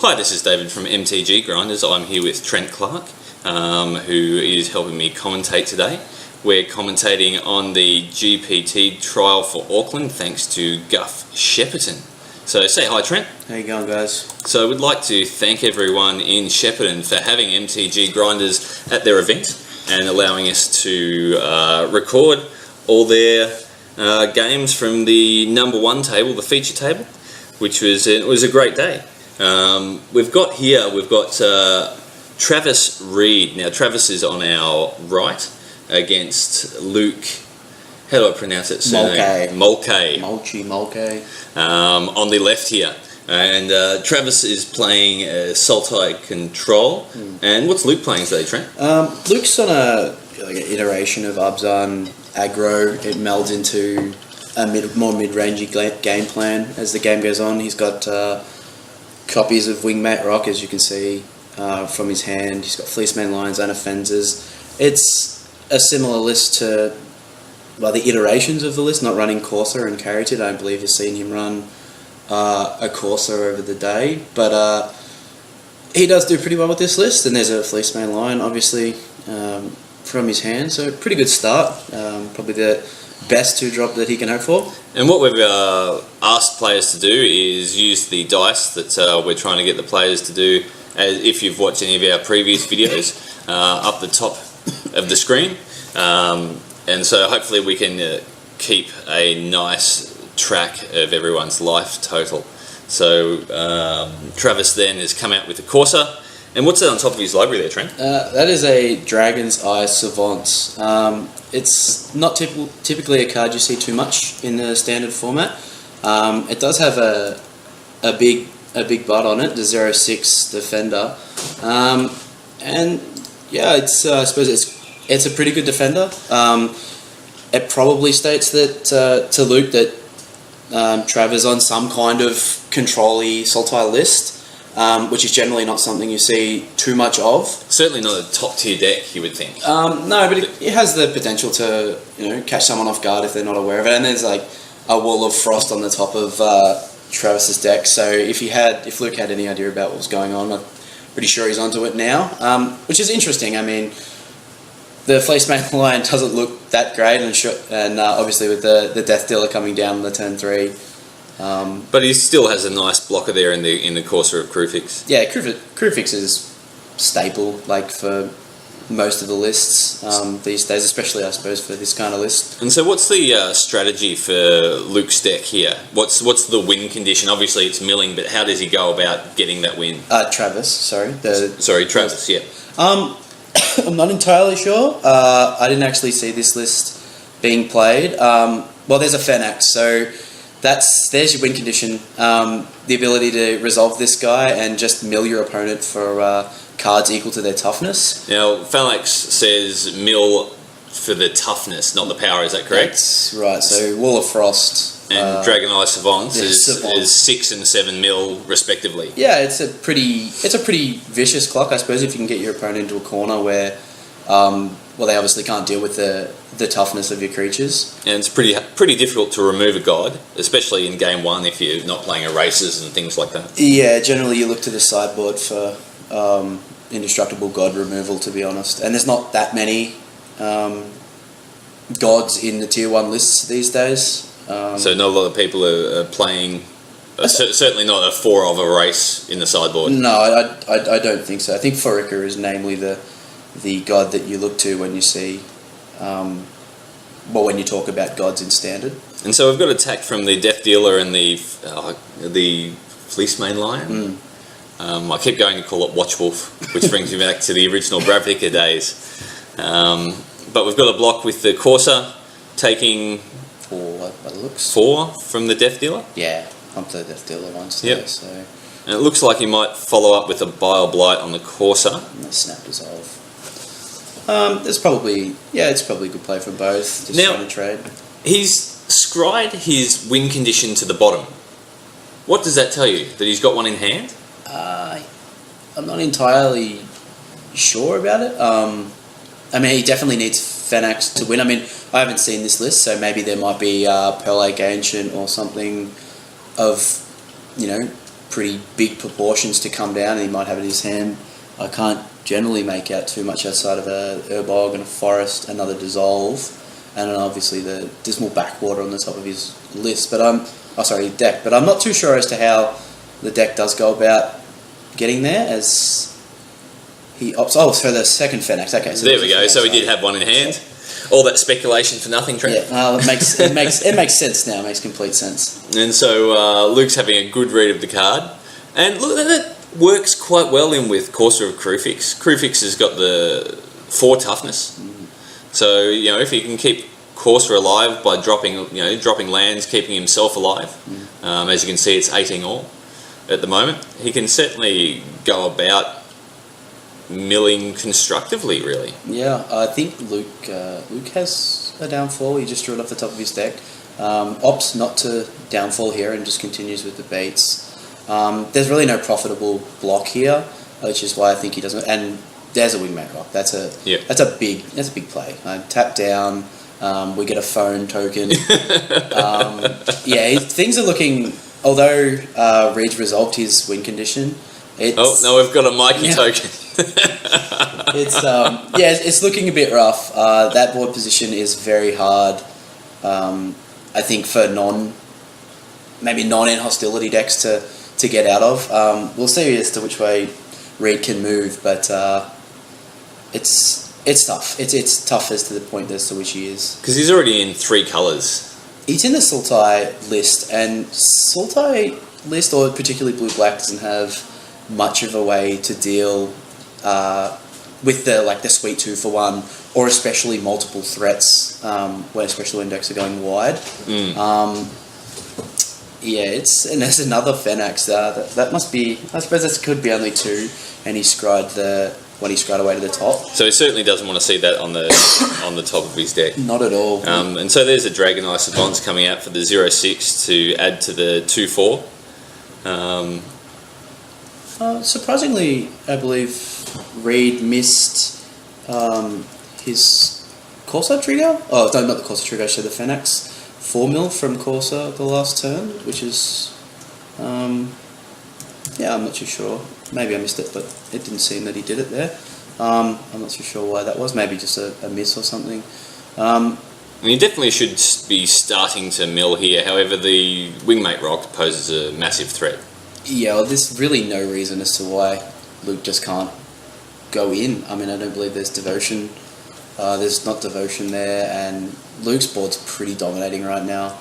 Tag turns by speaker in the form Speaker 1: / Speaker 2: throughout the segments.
Speaker 1: Hi, this is David from MTG Grinders. I'm here with Trent Clark, who is helping me commentate today. We're commentating on the GPT trial for Auckland thanks to GUF Shepparton. So say hi, Trent.
Speaker 2: How you going, guys?
Speaker 1: So we'd like to thank everyone in Shepparton for having MTG Grinders at their event and allowing us to record all their games from the #1 table, the feature table, which was it was a great day. We've got Travis Reed. Now Travis is on our right against Luke. How do I pronounce it? Mulcahy. On the left here, and Travis is playing Sultai Control. And what's Luke playing today, Trent?
Speaker 2: Luke's on an iteration of Abzan aggro. It melds into a more mid-rangey game plan as the game goes on. He's got copies of Wingmate Rock, as you can see from his hand. He's got Fleecemane Lions and Offenders. It's a similar list to the iterations of the list, not running Corsair and Carried. I don't believe you've seen him run a Corsair over the day, but he does do pretty well with this list, and there's a Fleecemane Lion, obviously, from his hand, so pretty good start. Probably the best 2-drop that he can hope for.
Speaker 1: And what we've asked players to do is use the dice that we're trying to get the players to do, as if you've watched any of our previous videos, up the top of the screen. And so hopefully we can keep a nice track of everyone's life total. So Travis then has come out with the Corsair. And what's that on top of his library there, Trent?
Speaker 2: That is a Dragon's Eye Savant. It's not typically a card you see too much in the standard format. It does have a big butt on it, the 0/6 defender, and yeah, it's I suppose it's a pretty good defender. It probably states that to Luke that Travis on some kind of control-y Sultai list. Which is generally not something you see too much of.
Speaker 1: Certainly not a top-tier deck, you would think.
Speaker 2: No, but it has the potential to catch someone off guard if they're not aware of it. And there's like a wall of frost on the top of Travis's deck. So if Luke had any idea about what was going on, I'm pretty sure he's onto it now. Which is interesting. I mean, the Fleecemane Lion doesn't look that great, and obviously with the Death Dealer coming down on the turn 3.
Speaker 1: But he still has a nice blocker there in the Corsair of Crewfix.
Speaker 2: Yeah, Crewfix is staple for most of the lists these days, especially I suppose for this kind of list.
Speaker 1: And so, what's the strategy for Luke's deck here? What's the win condition? Obviously, it's milling, but how does he go about getting that win?
Speaker 2: Travis.
Speaker 1: Travis. Yeah.
Speaker 2: I'm not entirely sure. I didn't actually see this list being played. Well, there's a Fenax, so. There's your win condition, the ability to resolve this guy and just mill your opponent for cards equal to their toughness.
Speaker 1: Now, Phalanx says mill for the toughness, not the power, is that correct?
Speaker 2: That's right, so Wall of Frost.
Speaker 1: And Dragon Eye Savants is 6 and 7 mil, respectively.
Speaker 2: Yeah, it's a pretty vicious clock, I suppose, if you can get your opponent into a corner where they obviously can't deal with the toughness of your creatures.
Speaker 1: And it's pretty difficult to remove a god, especially in game 1 if you're not playing erasers and things like that.
Speaker 2: Yeah, generally you look to the sideboard for indestructible god removal, to be honest. And there's not that many gods in the tier 1 lists these days.
Speaker 1: So not a lot of people are playing... certainly not a 4 of a race in the sideboard.
Speaker 2: No, I don't think so. I think Forika is namely the god that you look to when you see, when you talk about gods in standard.
Speaker 1: And so we've got attack from the Death Dealer and the Fleecemane Lion. I keep going to call it Watchwolf, which brings me back to the original Bravnica days. But we've got a block with the Corsair taking
Speaker 2: 4 by the looks.
Speaker 1: 4 from the Death Dealer.
Speaker 2: Yeah, I'm the Death Dealer once.
Speaker 1: Yep.
Speaker 2: So.
Speaker 1: And it looks like he might follow up with a Bile Blight on the Corsair.
Speaker 2: And the Snap Dissolve. It's probably a good play for both. Just
Speaker 1: now,
Speaker 2: trying to trade.
Speaker 1: He's scried his win condition to the bottom. What does that tell you? That he's got one in hand?
Speaker 2: I'm not entirely sure about it. I mean, he definitely needs Fenax to win. I mean, I haven't seen this list, so maybe there might be Pearl Lake Ancient or something of, pretty big proportions to come down, and he might have it in his hand. I can't generally make out too much outside of a Urbog and a Forest, another Dissolve, and then obviously the Dismal Backwater on the top of his list. But deck. But I'm not too sure as to how the deck does go about getting there, as he opts. Oh, so the second Fennecs. Okay, so
Speaker 1: there we go. So he did have one in hand. All that speculation for nothing, Trent.
Speaker 2: Yeah, it makes sense now. It makes complete sense.
Speaker 1: And so Luke's having a good read of the card, and look, that works quite well in with Courser of Crewfix. Crewfix has got the 4 toughness, so if he can keep Courser alive by dropping lands, keeping himself alive. As you can see, it's 18 all at the moment. He can certainly go about milling constructively, really.
Speaker 2: Yeah, I think Luke has a downfall. He just drew it off the top of his deck. Opts not to downfall here and just continues with the baits. There's really no profitable block here, which is why I think he doesn't. And there's a Wingmate Rock. That's a big play. Tap down. We get a phone token. Things are looking. Although Reed's resolved his win condition.
Speaker 1: No, we've got a Mikey token.
Speaker 2: It's looking a bit rough. That board position is very hard. I think for non-in-hostility decks to get out of. We'll see as to which way Reed can move, but it's tough. It's tough as to the point as to which he is.
Speaker 1: Because he's already in 3 colours.
Speaker 2: He's in the Sultai list, and Sultai list, or particularly blue-black, doesn't have much of a way to deal with the sweet 2-for-1, or especially multiple threats especially when decks are going wide. And there's another Fennecs that must be. I suppose that could be only 2, and he scryed when he scryed away to the top.
Speaker 1: So he certainly doesn't want to see that on the top of his deck.
Speaker 2: Not at all.
Speaker 1: And so there's a Dragon Eye Savants coming out for the 0/6 to add to the 2/4.
Speaker 2: Surprisingly, I believe Reed missed his Corsair trigger. Oh, no, not the Corsair trigger. So the Fennecs 4 mil from Corsair the last turn, which is, I'm not too sure. Maybe I missed it, but it didn't seem that he did it there. I'm not too sure why that was. Maybe just a miss or something.
Speaker 1: You definitely should be starting to mill here. However, the Wingmate Rock poses a massive threat.
Speaker 2: Yeah, well, there's really no reason as to why Luke just can't go in. I mean, I don't believe there's Devotion. There's not Devotion there, and Luke's board's pretty dominating right now.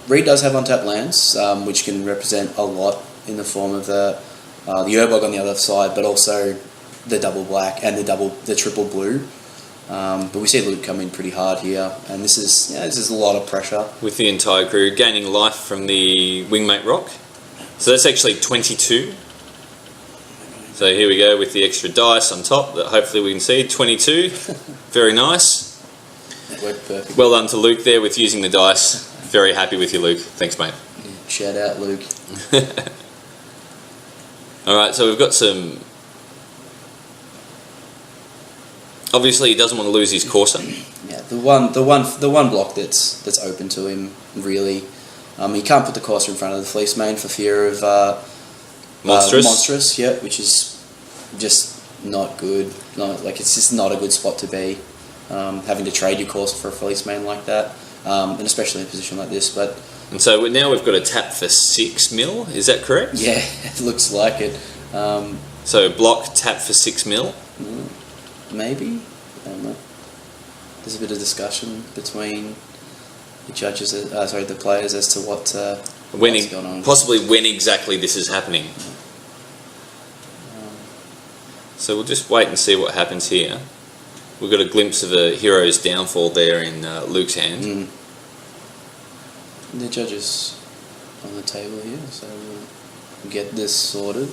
Speaker 2: Reed does have untapped lands, which can represent a lot in the form of the Urbog on the other side, but also the double black and the triple blue. But we see Luke come in pretty hard here, and this is a lot of pressure.
Speaker 1: With the entire crew gaining life from the Wingmate Rock. So that's actually 22. So here we go with the extra dice on top that hopefully we can see. 22. Very nice.
Speaker 2: That worked perfect.
Speaker 1: Well done to Luke there with using the dice. Very happy with you, Luke. Thanks, mate.
Speaker 2: Shout out, Luke.
Speaker 1: Alright, so we've got some... Obviously, he doesn't want to lose his Corsair.
Speaker 2: Yeah, the one block that's open to him, really. He can't put the Corsair in front of the Fleece Mane for fear of Monstrous, yeah, which is just not good. It's just not a good spot to be. Having to trade your Corsair for a Fleece Mane like that, and especially in a position like this.
Speaker 1: And so now we've got a tap for 6 mil. Is that correct?
Speaker 2: Yeah, it looks like it.
Speaker 1: So block tap for 6 mil.
Speaker 2: Maybe, I don't know. There's a bit of discussion between the judges, the players, as to what's going on.
Speaker 1: Possibly when exactly this is happening. So we'll just wait and see what happens here. We've got a glimpse of a hero's downfall there in Luke's hand.
Speaker 2: The judges on the table here, so we'll get this sorted.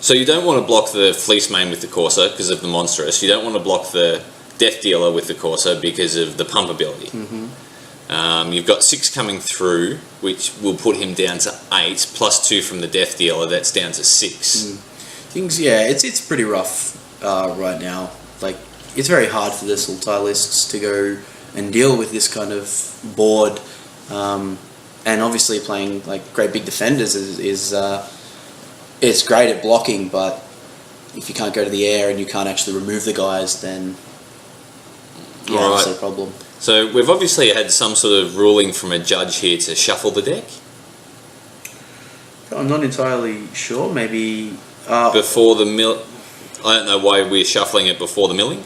Speaker 1: So you don't want to block the Fleece Mane with the Corsair because of the Monstrous. You don't want to block the Death Dealer with the Corsair because of the pump ability. You've got 6 coming through, which will put him down to 8, plus 2 from the Death Dealer, that's down to 6.
Speaker 2: It's pretty rough right now. It's very hard for the Sultai lists to go and deal with this kind of board And obviously playing like great big defenders is it's great at blocking, but if you can't go to the air and you can't actually remove the guys, then that's a problem.
Speaker 1: So we've obviously had some sort of ruling from a judge here to shuffle the deck.
Speaker 2: I'm not entirely sure. Maybe
Speaker 1: before the mill. I don't know why we're shuffling it before the milling.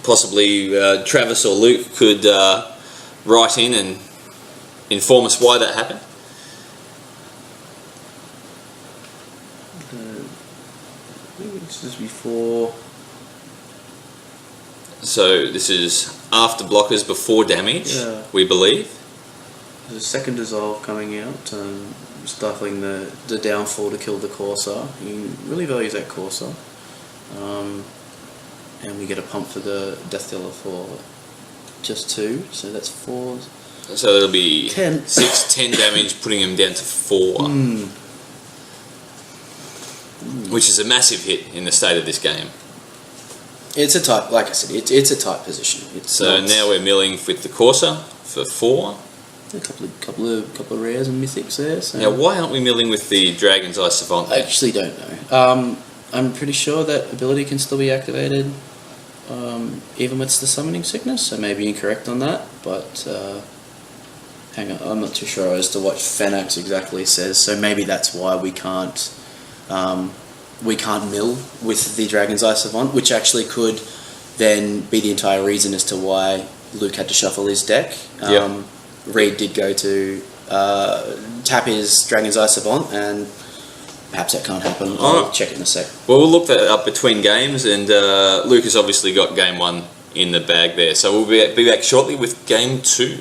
Speaker 1: Possibly Travis or Luke could write in and inform us why that happened.
Speaker 2: I think this is before.
Speaker 1: So this is after blockers, before damage, we believe.
Speaker 2: There's a second dissolve coming out, stifling the downfall to kill the Corsair. He really values that Corsair. And we get a pump for the Death Dealer for just 2, so that's 4.
Speaker 1: So it'll be
Speaker 2: 10.
Speaker 1: 10 damage, putting him down to 4. Which is a massive hit in the state of this game.
Speaker 2: It's a tight, like I said, it's a tight position.
Speaker 1: So now we're milling with the Corsair for 4.
Speaker 2: A couple of rares and mythics there. So.
Speaker 1: Now, why aren't we milling with the Dragon's Eye Savant?
Speaker 2: I actually don't know. I'm pretty sure that ability can still be activated, even with the Summoning Sickness. So maybe incorrect on that, but hang on, I'm not too sure as to what Fenax exactly says. So maybe that's why we can't mill with the Dragon's Eye Savant, which actually could then be the entire reason as to why Luke had to shuffle his deck. Reed did go to tap his Dragon's Eye Savant, and perhaps that can't happen. I'll check it in a sec.
Speaker 1: Well, we'll look that up between games, and Luke has obviously got game 1 in the bag there. So we'll be back shortly with game 2.